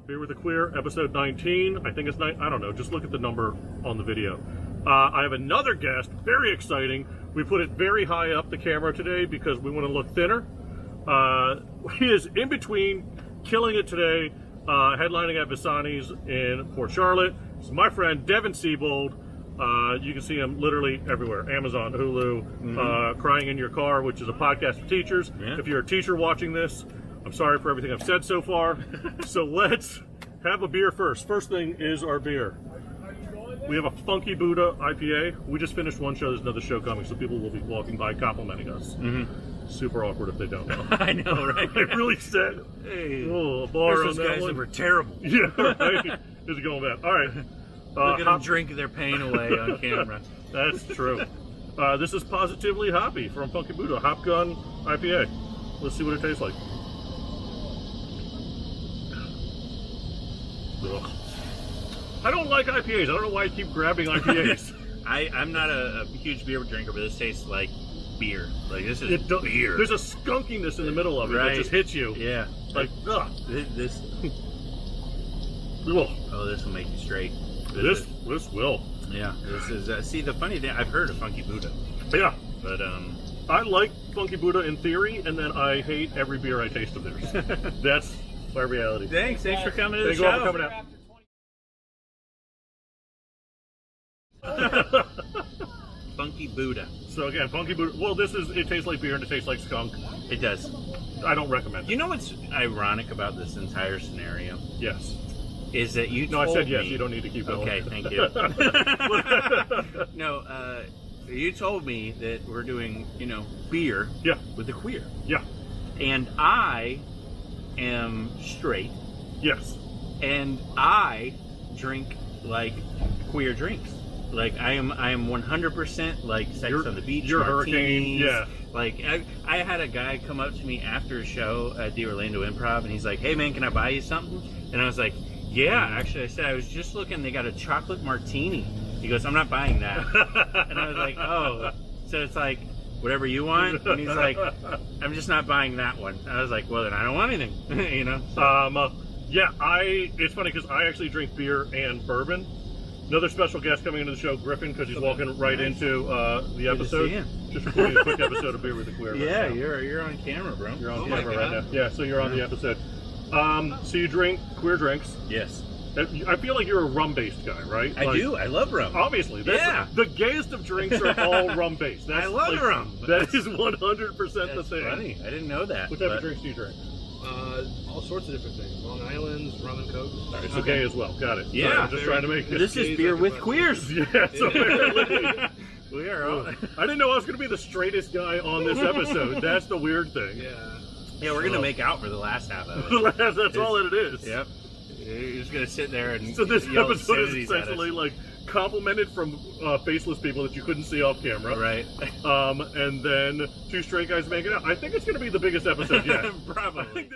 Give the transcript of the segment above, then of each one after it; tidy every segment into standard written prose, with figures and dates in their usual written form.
Beer with a Queer, episode 19. I think it's 9. I don't know. Just look at the number on the video. I have another guest. Very exciting. We put it very high up the camera today because we want to look thinner. He is in between, killing it today, headlining at Visani's in Port Charlotte. It's my friend Devin Siebold. You can see him literally everywhere. Amazon, Hulu, Crying in Your Car, which is a podcast for teachers. Yeah. If you're a teacher watching this, I'm sorry for everything I've said so far. So let's have a beer first. First thing is our beer. We have a Funky Buddha IPA. We just finished one show. There's another show coming, so people will be walking by complimenting us. Super awkward if they don't know. I know, right? They really said, hey, a bar on those that guys one. that were terrible. Yeah, right. This is going bad. All right. Look at them drink their pain away on camera. That's true. This is Positively Hoppy from Funky Buddha, Hop Gun IPA. Let's see what it tastes like. Ugh. I don't like IPAs. I don't know why I keep grabbing IPAs. I'm not a huge beer drinker, but this tastes like beer. Like, this is beer. There's a skunkiness in the middle of it that just hits you. Yeah. Like, ugh. This oh, this will make you straight. This will. Yeah. This is, see, the funny thing, I've heard of Funky Buddha. Yeah. But, I like Funky Buddha in theory, and then I hate every beer I taste of theirs. That's my reality. Thanks for coming to the Thank show. you all for coming out. Funky Buddha. So again, Funky Buddha. Well, it tastes like beer and it tastes like skunk. It does. I don't recommend it. You know what's ironic about this entire scenario? Yes. Is that you No, told I said yes. me, You don't need to keep going. Okay, thank you. No, you told me that we're doing, beer with the queer. Yeah. And I am straight. Yes. And I drink like queer drinks. Like I am 100% like Sex on the Beach. You're martinis. Hurricane. Yeah. Like I had a guy come up to me after a show at the Orlando Improv, and he's like, "Hey man, can I buy you something?" And I was like, "Yeah." Actually, I said I was just looking. They got a chocolate martini. He goes, "I'm not buying that." And I was like, "Oh." So it's like, whatever you want. And he's like, "I'm just not buying that one." I was like, "Well, then I don't want anything." So. Yeah. It's funny because I actually drink beer and bourbon. Another special guest coming into the show, Griffen, because he's walking right into the episode. Just recording a quick episode of Beer with the Queer. Yeah, right you're on camera, bro. You're on camera right now. Yeah, so you're on the episode. So you drink queer drinks. Yes. I feel like you're a rum-based guy, right? I do. I love rum. Obviously. The gayest of drinks are all rum-based. I love rum. That is 100% the thing. Funny. I didn't know that. What type of drinks do you drink? All sorts of different things. Long Island's, rum and coke. All right, so gay as well. Got it. Yeah. Sorry, I'm just trying to make it. This is beer with queers. Yeah, so apparently. We are all... I didn't know I was going to be the straightest guy on this episode. That's the weird thing. Yeah, we're going to make out for the last half of it. That's all that it is. Yep. You're just going to sit there and so this yell episode is obscenities at essentially us. like complimented from faceless people that you couldn't see off camera. Right. And then two straight guys making out. I think it's going to be the biggest episode yet. Probably.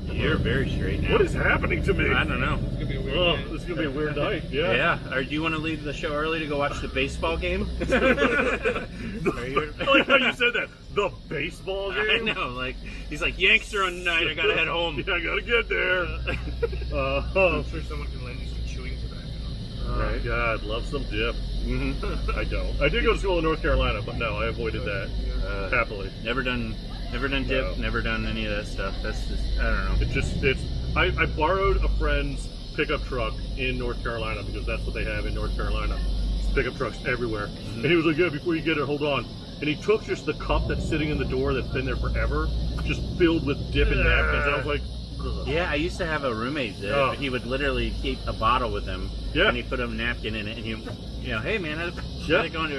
You're very straight now. What is happening to me? I don't know. It's gonna be a weird night. This is going to be a weird night. Yeah. Yeah. Or do you want to leave the show early to go watch the baseball game? I like how you said that. The baseball game? I know. Like, he's like, Yanks are on tonight. I got to head home. Yeah, I got to get there. I'm sure someone can lend you some chewing tobacco. Right. God, love some dip. I don't. I did go to school in North Carolina, but no, I avoided that happily. Never done dip, never done any of that stuff. That's just, I don't know. I borrowed a friend's pickup truck in North Carolina because that's what they have in North Carolina. Pickup trucks everywhere. And he was like, yeah, before you get it, hold on. And he took just the cup that's sitting in the door that's been there forever, just filled with dip and napkins. I was like, ugh. Yeah, I used to have a roommate that he would literally keep a bottle with him, and he'd put a napkin in it, and hey man, how's it going?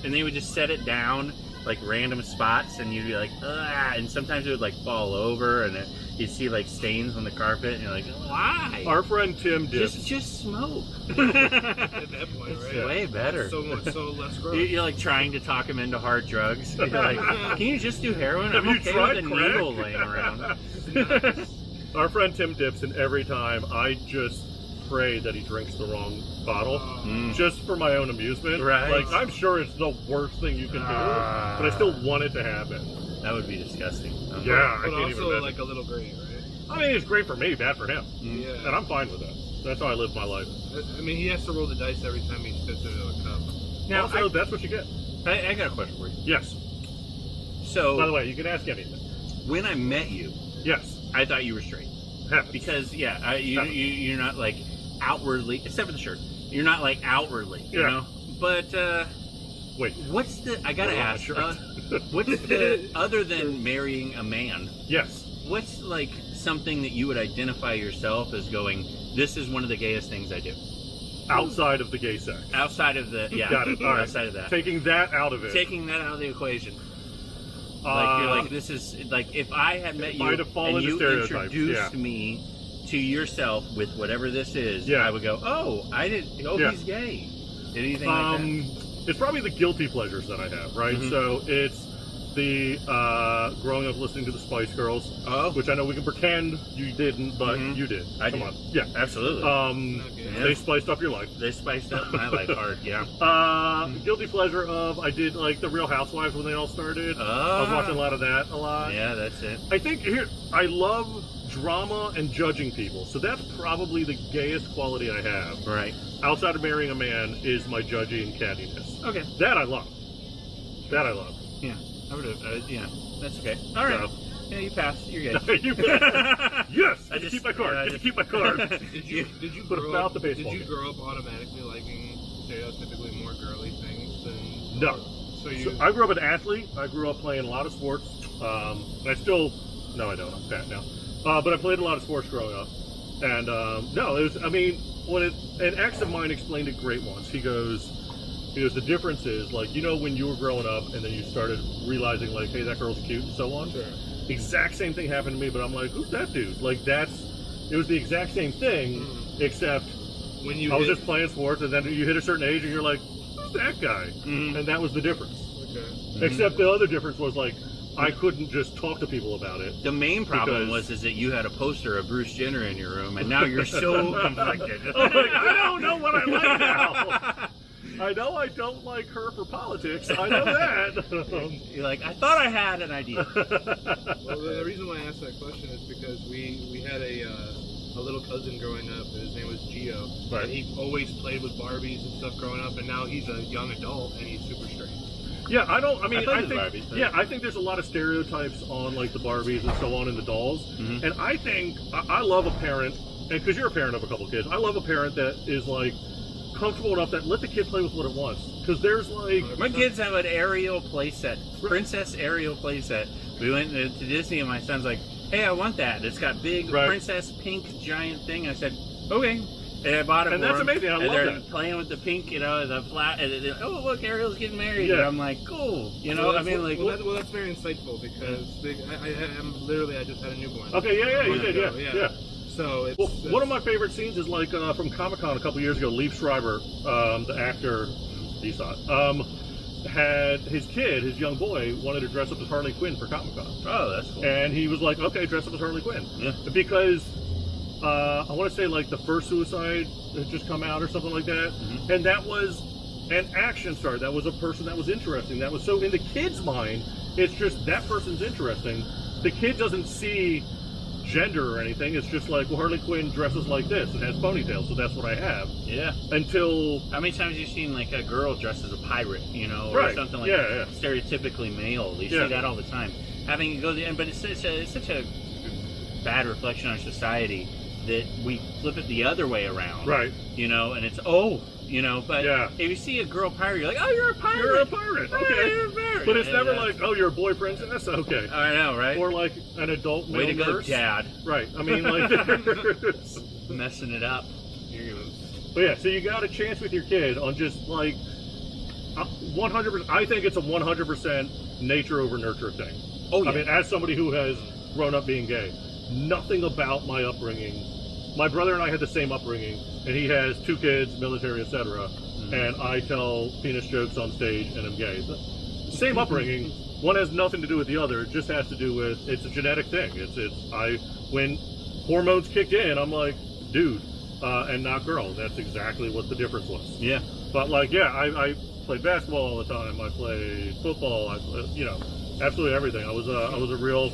And they would just set it down like random spots, and you'd be like, ugh, and sometimes it would like fall over, and you'd see like stains on the carpet, and you're like, why? Our friend Tim did. Just smoke. At that point, right? It's way better. So less gross. You're like trying to talk him into hard drugs. You're like, can you just do heroin? Have I'm you okay tried with a crack? needle laying around. Our friend Tim dips, and every time I just pray that he drinks the wrong bottle, just for my own amusement. Right. Like, I'm sure it's the worst thing you can do, but I still want it to happen. That would be disgusting. Yeah, I But can't even also imagine. like a little gray, right? I mean, it's great for me, bad for him. Yeah. And I'm fine with that. That's how I live my life. I mean, he has to roll the dice every time he spits into a cup. Now, Also, that's what you get. I got a question for you. Yes. So, By the way, you can ask anything. when I met you, Yes. I thought you were straight. Happens. Because, you're not like outwardly, except for the shirt, you're not like outwardly, you Yeah. know? But, Wait. what's the, I gotta Put on my ask, shirt. what's the, other than marrying a man, Yes. what's like something that you would identify yourself as going, this is one of the gayest things I do? Outside of the gay sex. Outside of the, yeah, Got it. All right. outside of that. Taking that out of it. Taking that out of the equation. Like, you're like, this is, like, if I had met you Might have fallen and to you stereotypes, introduced yeah. me to yourself with whatever this is, Yeah. I would go, oh, Yeah. he's gay. Anything like that? It's probably the guilty pleasures that I have, right? Mhm. So it's the growing up listening to the Spice Girls, Oh, which I know we can pretend you didn't, but Mhm. you did. I Come did. on. Yeah. absolutely. Okay. Yeah. They spiced up your life. They spiced up my life hard, yeah. Guilty pleasure of, I did like the Real Housewives when they all started. I was watching a lot of that a lot. Yeah, that's it. I think I love drama and judging people. So that's probably the gayest quality I have. Right. Outside of marrying a man is my judging cattiness. Okay. That I love. That I love. Yeah. I would have, yeah. That's okay. All right. So- Yeah, you passed. You're gay. You bet. Yes. I Get to just- keep my card. yeah, I Get to just- keep my card. Did you But grow about up? the baseball Did you game. grow up automatically liking stereotypically more girly things than? No. So you. So I grew up an athlete. I grew up playing a lot of sports. I still, no, I don't. I'm fat now. But I played a lot of sports growing up. And no, it was. I mean, an ex of mine explained it great once. He goes, the difference is like when you were growing up and then you started realizing like, hey, that girl's cute and so on. Sure. Exact same thing happened to me, but I'm like, who's that dude? Like it was the exact same thing, except When you I was hit- just playing sports, and then you hit a certain age, and you're like, who's that guy? Mhm. And that was the difference. Okay. Except the other difference was like, I couldn't just talk to people about it. The main problem Because- was that you had a poster of Bruce Jenner in your room, and now you're so conflicted. I'm like, I don't know what I like now. I know I don't like her for politics. I know that. You're like, I thought I had an idea. Well, the reason why I asked that question is because we had a little cousin growing up. And his name was Gio. Right. And he always played with Barbies and stuff growing up, and now he's a young adult and he's super straight. Yeah, I don't. I mean, played I with think. Barbies, but- Yeah, I think there's a lot of stereotypes on like the Barbies and so on, and the dolls. Mhm. And I think I love a parent, and because you're a parent of a couple kids, I love a parent that is like comfortable enough that let the kid play with what it wants. Because there's like, My kids have an Ariel playset, Princess Ariel playset. We went to Disney, and my son's like, "Hey, I want that. It's got big Right. princess pink giant thing." I said, "Okay." And I bought it And for that's him. amazing. I and love they're that. playing with the pink, the flat. And oh, look, Ariel's getting married. Yeah. And I'm like, cool. I mean, like, that's very insightful because I'm literally I just had a newborn. okay, yeah, you Month did, ago, yeah. So it's Well, one of my favorite scenes is like from Comic-Con a couple years ago. Liev Schreiber, the actor, had his kid, his young boy, wanted to dress up as Harley Quinn for Comic-Con. oh, that's cool. And he was like, okay, dress up as Harley Quinn. Yeah. Because I want to say like the first Suicide had just come out or something like that. Mhm. And that was an action star. That was a person that was interesting. That was so in the kid's mind, it's just that person's interesting. The kid doesn't see gender or anything. It's just like, well, Harley Quinn dresses like this and has ponytails, so that's what I have. Yeah. Until How many times have you seen like a girl dressed as a pirate, or Right. something like Yeah, yeah. stereotypically male? You Yeah. see that all the time. Having to go there, but it's such a bad reflection on society that we flip it the other way around. right, And it's but Yeah. if you see a girl pirate, you're like, oh, you're a pirate. you're a pirate. Oh, Okay, you're a pirate. but it's And, never like, oh, you're a boy princess. Okay, I know, right? or like an adult male Way to go, nurse. Dad, Right. I mean, like, there's- messing it up. but yeah. So you got a chance with your kid on just like 100%. I think it's a 100% nature over nurture thing. Oh yeah. I mean, as somebody who has grown up being gay, nothing about my upbringing. My brother and I had the same upbringing, and he has 2 kids, military, etc. And I tell penis jokes on stage, and I'm gay. Same upbringing. One has nothing to do with the other. It just has to do with it's a genetic thing. When hormones kicked in, I'm like, dude, and not girl. That's exactly what the difference was. Yeah. But like, yeah, I played basketball all the time. I played football. Absolutely everything. I was a real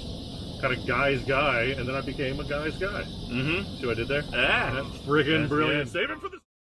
kind of guy's guy, and then I became a guy's guy. Mm-hmm. See what I did there? Ah, That's friggin' that's brilliant. good. Save it for the